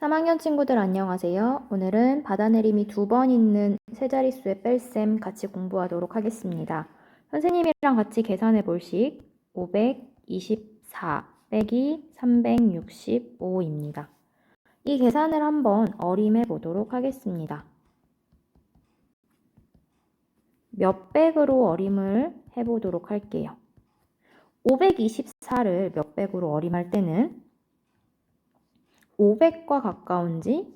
3학년 친구들 안녕하세요. 오늘은 받아내림이 2번 있는 세 자릿수의 뺄셈 같이 공부하도록 하겠습니다. 선생님이랑 같이 계산해 볼 식 524 빼기 365입니다. 이 계산을 한번 어림해 보도록 하겠습니다. 몇백으로 어림을 해보도록 할게요. 524를 몇백으로 어림할 때는 500과 가까운지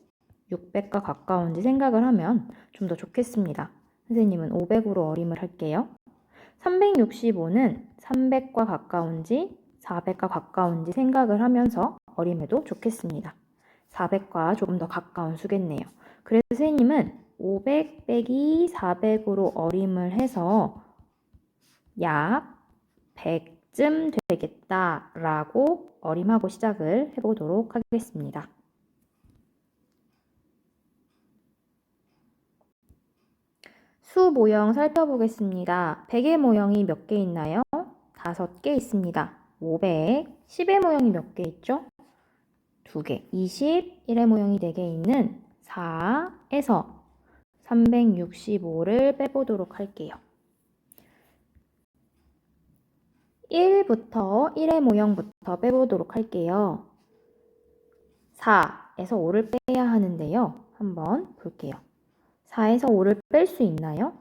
600과 가까운지 생각을 하면 좀 더 좋겠습니다. 선생님은 500으로 어림을 할게요. 365는 300과 가까운지 400과 가까운지 생각을 하면서 어림해도 좋겠습니다. 400과 조금 더 가까운 수겠네요. 그래서 선생님은 500 빼기 400으로 어림을 해서 약 100쯤 되겠다라고 어림하고 시작을 해보도록 하겠습니다. 수 모형 살펴보겠습니다. 100의 모형이 몇 개 있나요? 5개 있습니다. 500, 10의 모형이 몇 개 있죠? 2개, 20, 1의 모형이 4개 있는 4에서 365를 빼보도록 할게요. 1부터 1의 모형부터 빼보도록 할게요. 4에서 5를 빼야 하는데요. 한번 볼게요. 4에서 5를 뺄 수 있나요?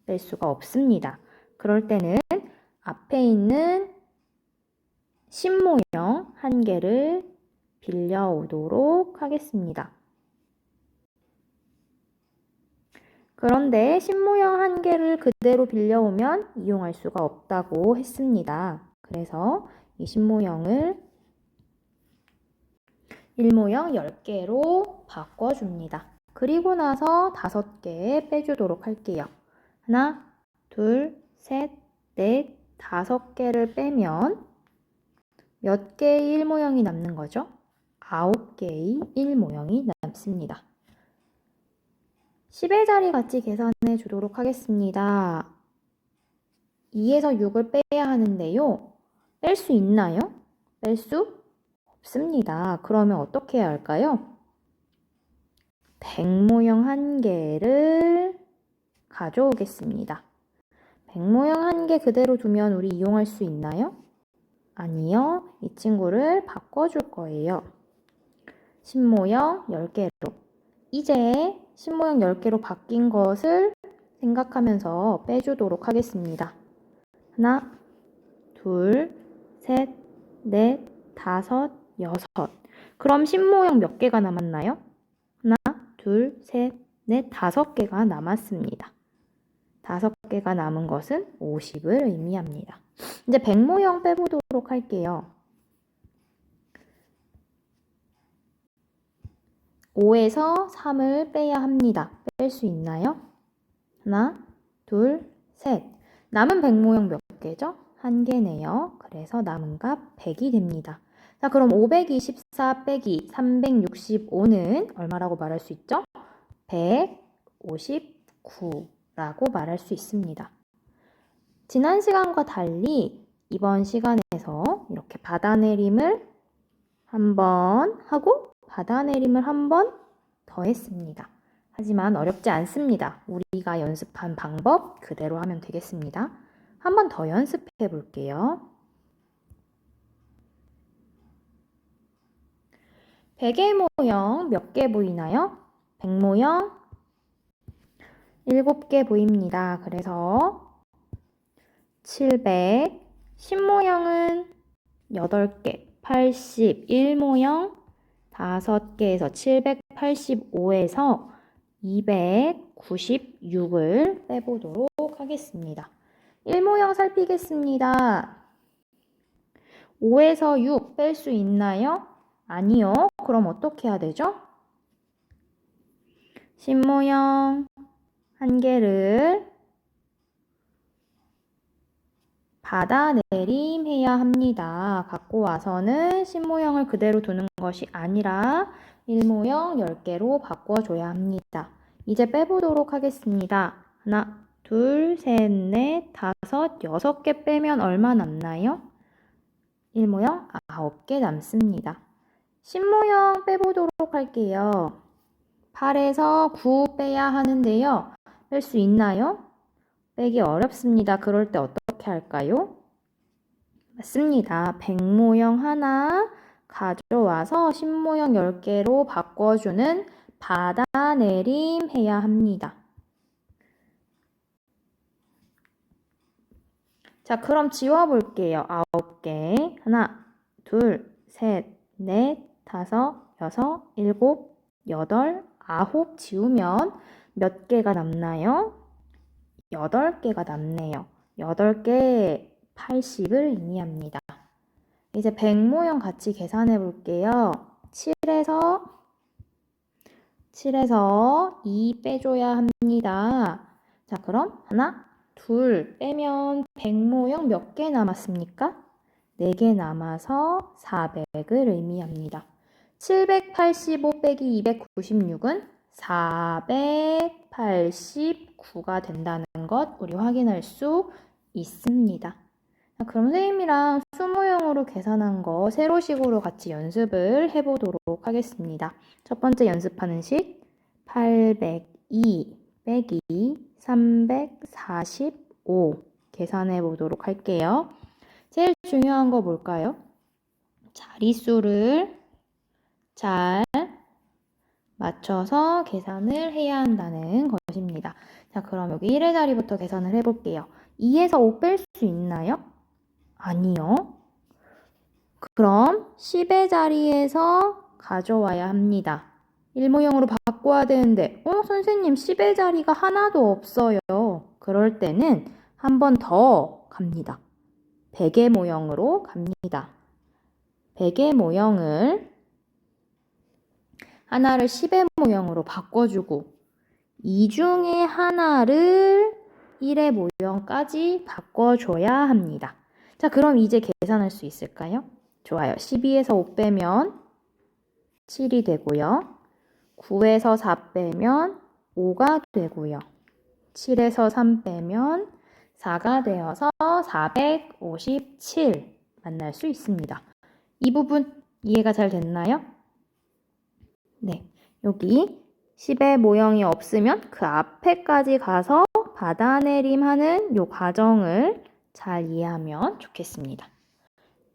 뺄 수가 없습니다. 그럴 때는 앞에 있는 10모형 한 개를 빌려오도록 하겠습니다. 그런데 10모형 한 개를 그대로 빌려오면 이용할 수가 없다고 했습니다. 그래서 이 10모형을 1모형 10개로 바꿔줍니다. 그리고 나서 5개 빼주도록 할게요. 하나, 둘, 셋, 넷, 5개를 빼면 몇 개의 1모형이 남는 거죠? 9개의 1모형이 남습니다. 10의 자리 같이 계산해 주도록 하겠습니다. 2에서 6을 빼야 하는데요. 뺄 수 있나요? 뺄 수 없습니다. 그러면 어떻게 해야 할까요? 100모형 한 개를 가져오겠습니다. 100모형 한 개 그대로 두면 우리 이용할 수 있나요? 아니요. 이 친구를 바꿔줄 거예요. 10모형 10개로. 이제 10모형 10개로 바뀐 것을 생각하면서 빼주도록 하겠습니다. 하나, 둘, 셋, 넷, 5, 6. 그럼 10모형 몇 개가 남았나요? 하나, 둘, 셋, 넷, 5개가 남았습니다. 5개가 남은 것은 50을 의미합니다. 이제 100모형 빼보도록 할게요. 5에서 3을 빼야 합니다. 뺄 수 있나요? 하나, 둘, 셋. 남은 100모형 몇 개죠? 1개네요. 그래서 남은 값 100이 됩니다. 자, 그럼 524 빼기 365는 얼마라고 말할 수 있죠? 159라고 말할 수 있습니다. 지난 시간과 달리 이번 시간에서 이렇게 받아내림을 한번 하고 받아내림을 한번 더 했습니다. 하지만 어렵지 않습니다. 우리가 연습한 방법 그대로 하면 되겠습니다. 한 번 더 연습해 볼게요. 100의 모형 몇 개 보이나요? 100모형 7개 보입니다. 그래서 700, 10모형은 8개, 81모형 5개에서 785에서 296을 빼보도록 하겠습니다. 1모형 살피겠습니다. 5에서 6 뺄 수 있나요? 아니요. 그럼 어떻게 해야 되죠? 10모형 한 개를 받아내림 해야 합니다. 갖고 와서는 10모형을 그대로 두는 것이 아니라 1모형 10개로 바꿔줘야 합니다. 이제 빼보도록 하겠습니다. 하나, 둘, 셋, 넷, 5, 6개 빼면 얼마 남나요? 1모형 9개 남습니다. 신모형 빼보도록 할게요. 8에서 9 빼야 하는데요. 뺄 수 있나요? 빼기 어렵습니다. 그럴 때 어떻게 할까요? 맞습니다. 100모형 하나 가져와서 신모형 10개로 바꿔주는 받아내림 해야 합니다. 자, 그럼 지워볼게요. 9개. 하나, 둘, 셋, 넷, 다섯, 여섯, 일곱, 여덟, 아홉 지우면 몇 개가 남나요? 8개가 남네요. 8개 80을 의미합니다. 이제 100모형 같이 계산해 볼게요. 7에서 2 빼줘야 합니다. 자, 그럼 하나, 둘 빼면 100모형 몇 개 남았습니까? 4개 남아서 400을 의미합니다. 785 빼기 296은 489가 된다는 것 우리 확인할 수 있습니다. 자, 그럼 선생님이랑 수모형으로 계산한 거 세로식으로 같이 연습을 해보도록 하겠습니다. 첫 번째 연습하는 식 802 빼기 345 계산해 보도록 할게요. 제일 중요한 거 뭘까요? 자릿수를 잘 맞춰서 계산을 해야 한다는 것입니다. 자, 그럼 여기 1의 자리부터 계산을 해볼게요. 2에서 5 뺄 수 있나요? 아니요. 그럼 10의 자리에서 가져와야 합니다. 1모형으로 바꿔야 되는데 선생님 10의 자리가 하나도 없어요. 그럴 때는 한 번 더 갑니다. 100의 모형으로 갑니다. 100의 모형을 하나를 10의 모형으로 바꿔주고 이 중에 하나를 1의 모형까지 바꿔줘야 합니다. 자, 그럼 이제 계산할 수 있을까요? 좋아요. 12에서 5 빼면 7이 되고요. 9에서 4 빼면 5가 되고요. 7에서 3 빼면 4가 되어서 457 만날 수 있습니다. 이 부분 이해가 잘 됐나요? 네, 여기 10의 모형이 없으면 그 앞에까지 가서 받아내림하는 이 과정을 잘 이해하면 좋겠습니다.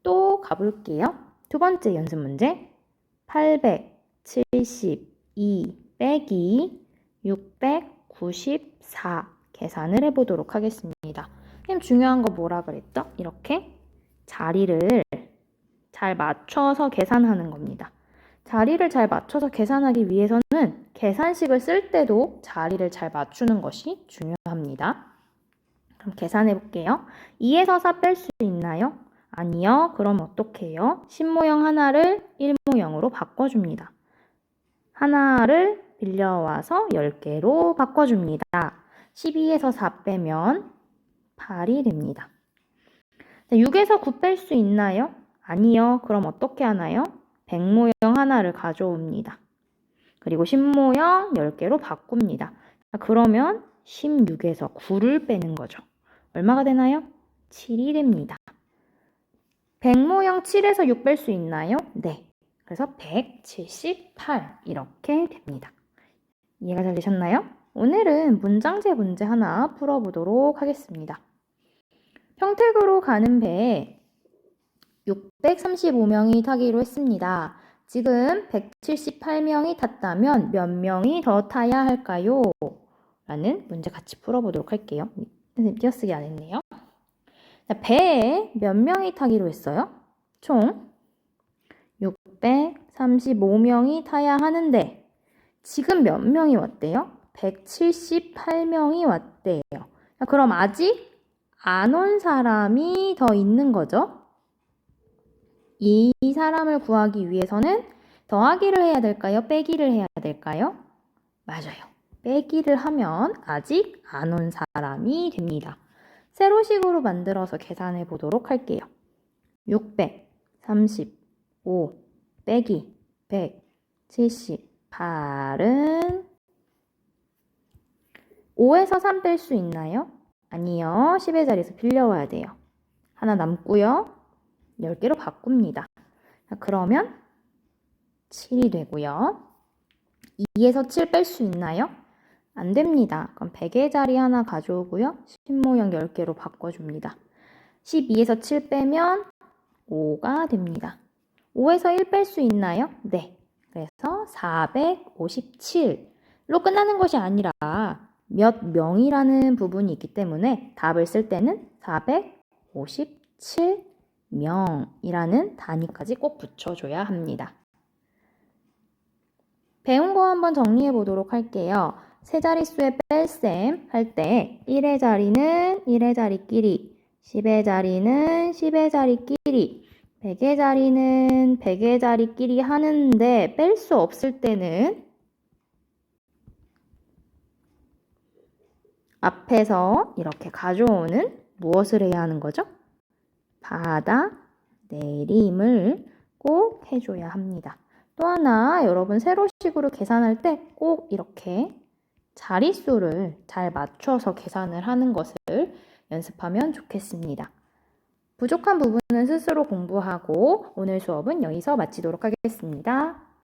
또 가볼게요. 두 번째 연습 문제 872 빼기 694 계산을 해보도록 하겠습니다. 선생님 중요한 거 뭐라 그랬죠? 이렇게 자리를 잘 맞춰서 계산하는 겁니다. 자리를 잘 맞춰서 계산하기 위해서는 계산식을 쓸 때도 자리를 잘 맞추는 것이 중요합니다. 그럼 계산해 볼게요. 2에서 4 뺄 수 있나요? 아니요. 그럼 어떻게 해요? 신모형 하나를 1모형으로 바꿔줍니다. 하나를 빌려와서 10개로 바꿔줍니다. 12에서 4 빼면 8이 됩니다. 6에서 9 뺄 수 있나요? 아니요. 그럼 어떻게 하나요? 100모형 하나를 가져옵니다. 그리고 신모형 10개로 바꿉니다. 그러면 16에서 9를 빼는 거죠. 얼마가 되나요? 7이 됩니다. 100모형 7에서 6 뺄 수 있나요? 네. 그래서 178 이렇게 됩니다. 이해가 잘 되셨나요? 오늘은 문장제 문제 하나 풀어보도록 하겠습니다. 평택으로 가는 배에 635명이 타기로 했습니다. 지금 178명이 탔다면 몇 명이 더 타야 할까요? 라는 문제 같이 풀어보도록 할게요. 선생님 띄어쓰기 안 했네요. 자, 배에 몇 명이 타기로 했어요? 총 635명이 타야 하는데 지금 몇 명이 왔대요? 178명이 왔대요. 자, 그럼 아직 안 온 사람이 더 있는 거죠? 이 사람을 구하기 위해서는 더하기를 해야 될까요? 빼기를 해야 될까요? 맞아요. 빼기를 하면 아직 안 온 사람이 됩니다. 세로식으로 만들어서 계산해 보도록 할게요. 635 빼기 178은 5에서 3 뺄 수 있나요? 아니요. 10의 자리에서 빌려와야 돼요. 하나 남고요. 10개로 바꿉니다. 자, 그러면 7이 되고요. 2에서 7 뺄 수 있나요? 안 됩니다. 그럼 100의 자리 하나 가져오고요. 10모형 10개로 바꿔줍니다. 12에서 7 빼면 5가 됩니다. 5에서 1 뺄 수 있나요? 네. 그래서 457로 끝나는 것이 아니라 몇 명이라는 부분이 있기 때문에 답을 쓸 때는 457명이라는 단위까지 꼭 붙여줘야 합니다. 배운 거 한번 정리해 보도록 할게요. 세 자릿수의 뺄셈 할 때 1의 자리는 1의 자리끼리, 10의 자리는 10의 자리끼리, 100의 자리는 100의 자리끼리 하는데 뺄 수 없을 때는 앞에서 이렇게 가져오는 무엇을 해야 하는 거죠? 받아내림을 꼭 해줘야 합니다. 또 하나 여러분 세로식으로 계산할 때 꼭 이렇게 자릿수를 잘 맞춰서 계산을 하는 것을 연습하면 좋겠습니다. 부족한 부분은 스스로 공부하고 오늘 수업은 여기서 마치도록 하겠습니다.